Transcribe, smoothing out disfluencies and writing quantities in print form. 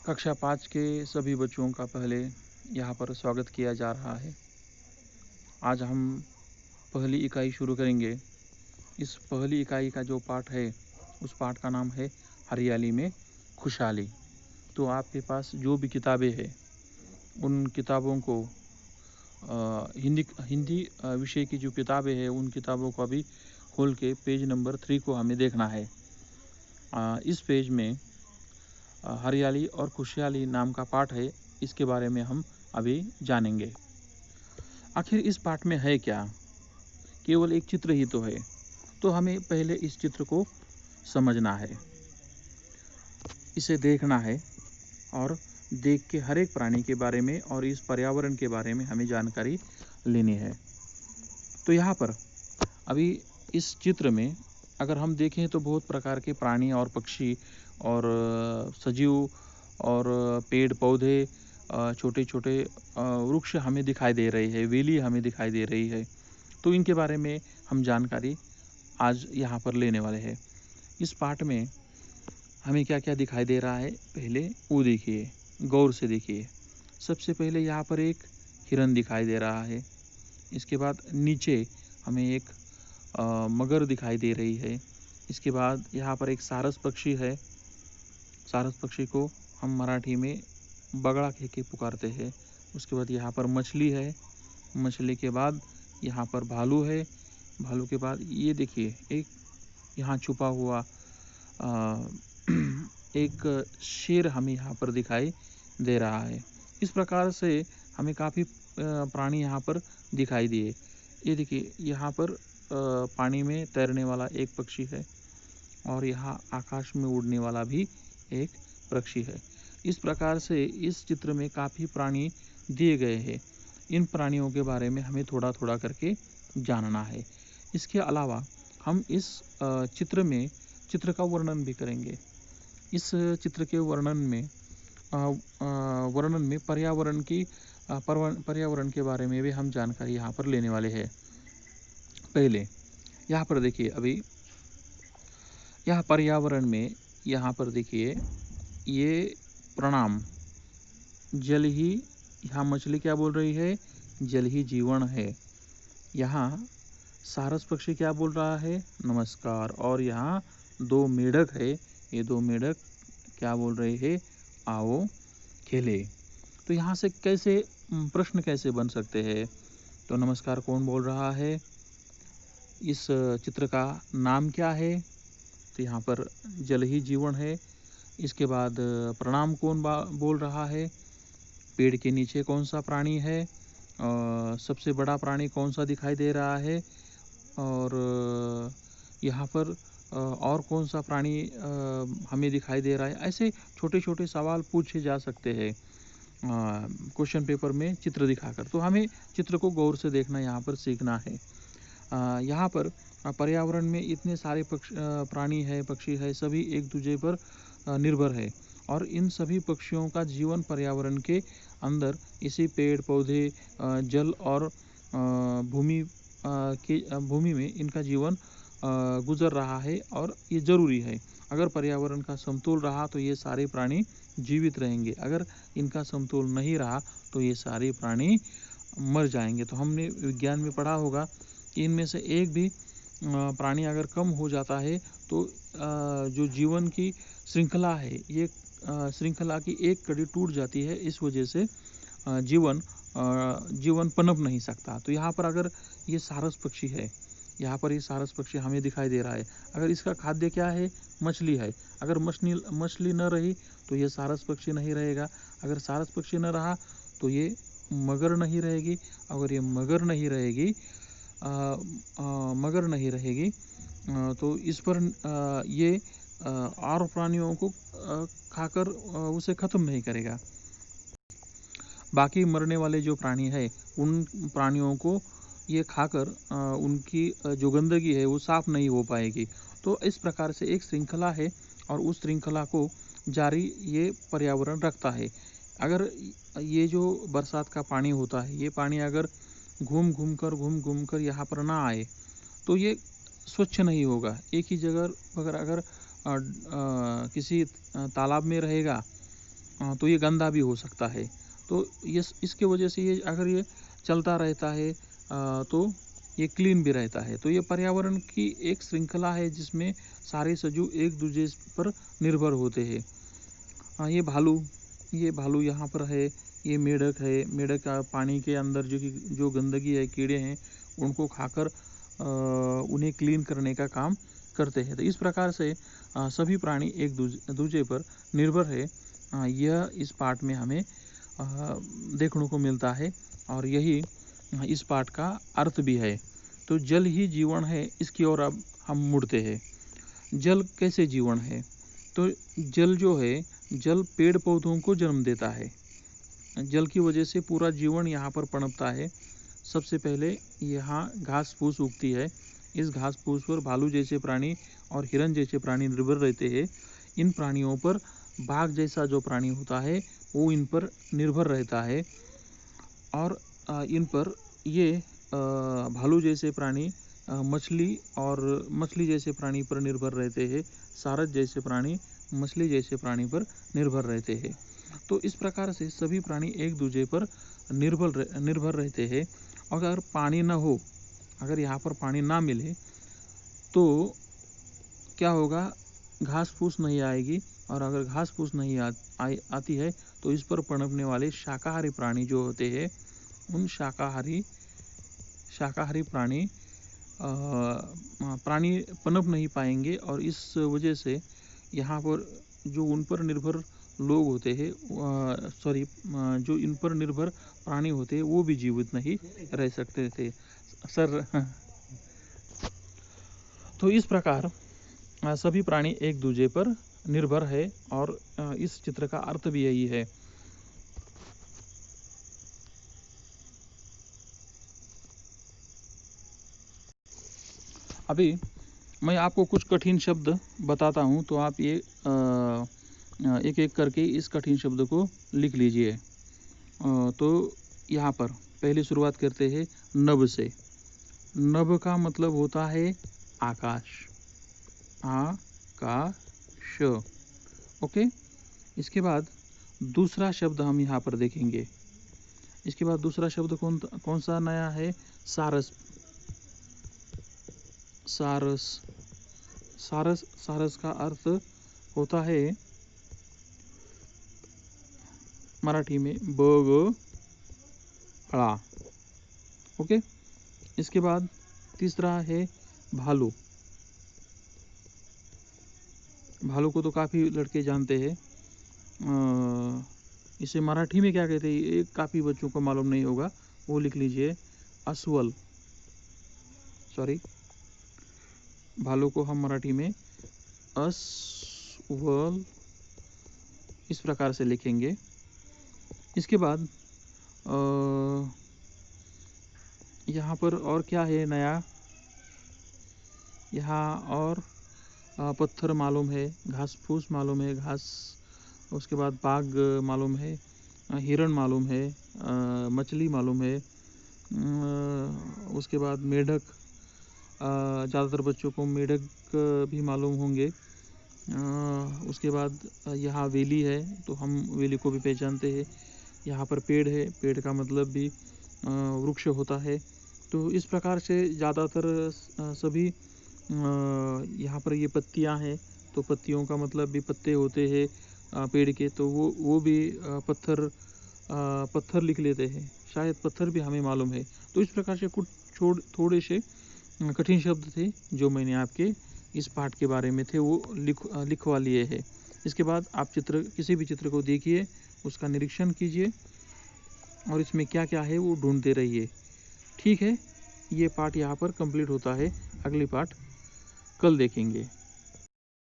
कक्षा 5 के सभी बच्चों का पहले यहाँ पर स्वागत किया जा रहा है। आज हम पहली इकाई शुरू करेंगे। इस पहली इकाई का जो पाठ है, उस पाठ का नाम है हरियाली में खुशहाली। तो आपके पास जो भी किताबें हैं, उन किताबों को हिंदी विषय की जो किताबें हैं, उन किताबों को अभी खोल के पेज नंबर 3 को हमें देखना है। इस पेज में हरियाली और खुशहाली नाम का पाठ है। इसके बारे में हम अभी जानेंगे। आखिर इस पाठ में है क्या? केवल एक चित्र ही तो है। तो हमें पहले इस चित्र को समझना है, इसे देखना है और देख के हर एक प्राणी के बारे में और इस पर्यावरण के बारे में हमें जानकारी लेनी है। तो यहाँ पर अभी इस चित्र में अगर हम देखें तो बहुत प्रकार के प्राणी और पक्षी और सजीव और पेड़ पौधे, छोटे छोटे वृक्ष हमें दिखाई दे रही है, वेली हमें दिखाई दे रही है। तो इनके बारे में हम जानकारी आज यहाँ पर लेने वाले हैं। इस पाठ में हमें क्या क्या दिखाई दे रहा है, पहले वो देखिए, गौर से देखिए। सबसे पहले यहाँ पर एक हिरन दिखाई दे रहा है। इसके बाद नीचे हमें एक मगर दिखाई दे रही है। इसके बाद यहाँ पर एक सारस पक्षी है। सारस पक्षी को हम मराठी में बगड़ा कह के पुकारते हैं। उसके बाद यहाँ पर मछली है। मछली के बाद यहाँ पर भालू है। भालू के बाद ये देखिए, एक यहाँ छुपा हुआ एक शेर हमें यहाँ पर दिखाई दे रहा है। इस प्रकार से हमें काफ़ी प्राणी यहाँ पर दिखाई दिए। ये देखिए, यहाँ पर पानी में तैरने वाला एक पक्षी है और यहाँ आकाश में उड़ने वाला भी एक पक्षी है। इस प्रकार से इस चित्र में काफ़ी प्राणी दिए गए हैं। इन प्राणियों के बारे में हमें थोड़ा थोड़ा करके जानना है। इसके अलावा हम इस चित्र का वर्णन भी करेंगे। इस चित्र के वर्णन में पर्यावरण के बारे में भी हम जानकारी यहाँ पर लेने वाले हैं। पहले यहाँ पर देखिए, अभी यह पर्यावरण में यहाँ पर देखिए, ये प्रणाम, जल ही, यहाँ मछली क्या बोल रही है, जल ही जीवन है। यहाँ सारस पक्षी क्या बोल रहा है, नमस्कार। और यहाँ दो मेढक है, ये दो मेढक क्या बोल रहे हैं, आओ खेले। तो यहाँ से कैसे प्रश्न कैसे बन सकते हैं? तो नमस्कार कौन बोल रहा है? इस चित्र का नाम क्या है? तो यहाँ पर जल ही जीवन है। इसके बाद प्रणाम कौन बोल रहा है? पेड़ के नीचे कौन सा प्राणी है? सबसे बड़ा प्राणी कौन सा दिखाई दे रहा है? और यहाँ पर और कौन सा प्राणी हमें दिखाई दे रहा है? ऐसे छोटे छोटे सवाल पूछे जा सकते हैं क्वेश्चन पेपर में चित्र दिखाकर। तो हमें चित्र को गौर से देखना, यहाँ पर सीखना है। यहाँ पर पर्यावरण में इतने सारे प्राणी है, पक्षी है, सभी एक दूसरे पर निर्भर है और इन सभी पक्षियों का जीवन पर्यावरण के अंदर इसी पेड़ पौधे, जल और भूमि में इनका जीवन गुजर रहा है और ये ज़रूरी है। अगर पर्यावरण का समतोल रहा तो ये सारे प्राणी जीवित रहेंगे। अगर इनका समतोल नहीं रहा तो ये सारे प्राणी मर जाएंगे। तो हमने विज्ञान में पढ़ा होगा कि इनमें से एक भी प्राणी अगर कम हो जाता है तो जो जीवन की श्रृंखला है, ये श्रृंखला की एक कड़ी टूट जाती है। इस वजह से जीवन पनप नहीं सकता। तो यहाँ पर अगर ये सारस पक्षी है, यहाँ पर ये सारस पक्षी हमें दिखाई दे रहा है। अगर इसका खाद्य क्या है, मछली है। अगर मछली न रही तो ये सारस पक्षी नहीं रहेगा। अगर सारस पक्षी न रहा तो ये मगर नहीं रहेगी। अगर ये मगर नहीं रहेगी तो इस पर ये और प्राणियों को खाकर उसे ख़त्म नहीं करेगा। बाकी मरने वाले जो प्राणी है, उन प्राणियों को ये खाकर उनकी जो गंदगी है वो साफ नहीं हो पाएगी। तो इस प्रकार से एक श्रृंखला है और उस श्रृंखला को जारी ये पर्यावरण रखता है। अगर ये जो बरसात का पानी होता है, ये पानी अगर घूम घूम कर यहाँ पर ना आए तो ये स्वच्छ नहीं होगा। एक ही जगह अगर किसी तालाब में रहेगा तो ये गंदा भी हो सकता है। तो ये इसके वजह से ये अगर ये चलता रहता है तो ये क्लीन भी रहता है। तो ये पर्यावरण की एक श्रृंखला है जिसमें सारे सजीव एक दूसरे पर निर्भर होते हैं। ये भालू यहाँ पर है, ये मेढक है। मेढक पानी के अंदर जो गंदगी है, कीड़े हैं, उनको खाकर उन्हें क्लीन करने का काम करते हैं। तो इस प्रकार से सभी प्राणी एक दूसरे पर निर्भर है। यह इस पाठ में हमें देखने को मिलता है और यही इस पाठ का अर्थ भी है। तो जल ही जीवन है, इसकी ओर अब हम मुड़ते हैं। जल कैसे जीवन है? तो जल जो है, जल पेड़ पौधों को जन्म देता है। जल की वजह से पूरा जीवन यहाँ पर पनपता है। सबसे पहले यहाँ घास फूस उगती है। इस घास फूस पर भालू जैसे प्राणी और हिरन जैसे प्राणी निर्भर रहते हैं। इन प्राणियों पर बाघ जैसा जो प्राणी होता है वो इन पर निर्भर रहता है और इन पर ये भालू जैसे प्राणी मछली जैसे प्राणी पर निर्भर रहते हैं। सारस जैसे प्राणी मछली जैसे प्राणी पर निर्भर रहते हैं। तो इस प्रकार से सभी प्राणी एक दूसरे पर निर्भर रहते हैं। अगर पानी न हो, अगर यहाँ पर पानी ना मिले तो क्या होगा? घास फूस नहीं आएगी और अगर घास फूस नहीं आती है तो इस पर पनपने वाले शाकाहारी प्राणी जो होते हैं, उन शाकाहारी प्राणी पनप नहीं पाएंगे और इस वजह से यहाँ पर जो उन पर निर्भर लोग होते हैं, जो इन पर निर्भर प्राणी होते हैं वो भी जीवित नहीं रह सकते थे सर। तो इस प्रकार सभी प्राणी एक दूसरे पर निर्भर है और इस चित्र का अर्थ भी यही है। अभी मैं आपको कुछ कठिन शब्द बताता हूँ, तो आप ये एक एक करके इस कठिन शब्द को लिख लीजिए। तो यहाँ पर पहले शुरुआत करते हैं नभ से। नभ का मतलब होता है आकाश, आकाश। ओके। इसके बाद दूसरा शब्द हम यहाँ पर देखेंगे। इसके बाद दूसरा शब्द कौन सा नया है? सारस। सारस सारस सारस का अर्थ होता है मराठी में बगळा। ओके। इसके बाद तीसरा है भालू। भालू को तो काफ़ी लड़के जानते हैं। इसे मराठी में क्या कहते हैं ये काफ़ी बच्चों को मालूम नहीं होगा, वो लिख लीजिए अस्वल। सॉरी, भालू को हम मराठी में अस्वल इस प्रकार से लिखेंगे। इसके बाद यहाँ पर और क्या है नया? यहाँ और पत्थर मालूम है, घास फूस मालूम है, उसके बाद बाघ मालूम है, हिरण मालूम है, मछली मालूम है, उसके बाद मेढक, ज़्यादातर बच्चों को मेढक भी मालूम होंगे। उसके बाद यहाँ वेली है, तो हम वेली को भी पहचानते हैं। यहाँ पर पेड़ है, पेड़ का मतलब भी वृक्ष होता है। तो इस प्रकार से ज़्यादातर सभी यहाँ पर ये पत्तियाँ हैं, तो पत्तियों का मतलब भी पत्ते होते हैं पेड़ के, तो वो भी पत्थर लिख लेते हैं। शायद पत्थर भी हमें मालूम है। तो इस प्रकार से कुछ थोड़े से कठिन शब्द थे जो मैंने आपके इस पाठ के बारे में थे वो लिखवा लिए हैं। इसके बाद आप किसी भी चित्र को देखिए, उसका निरीक्षण कीजिए और इसमें क्या क्या है वो ढूंढते रहिए। ठीक है, ये पाठ यहाँ पर कंप्लीट होता है। अगली पाठ कल देखेंगे।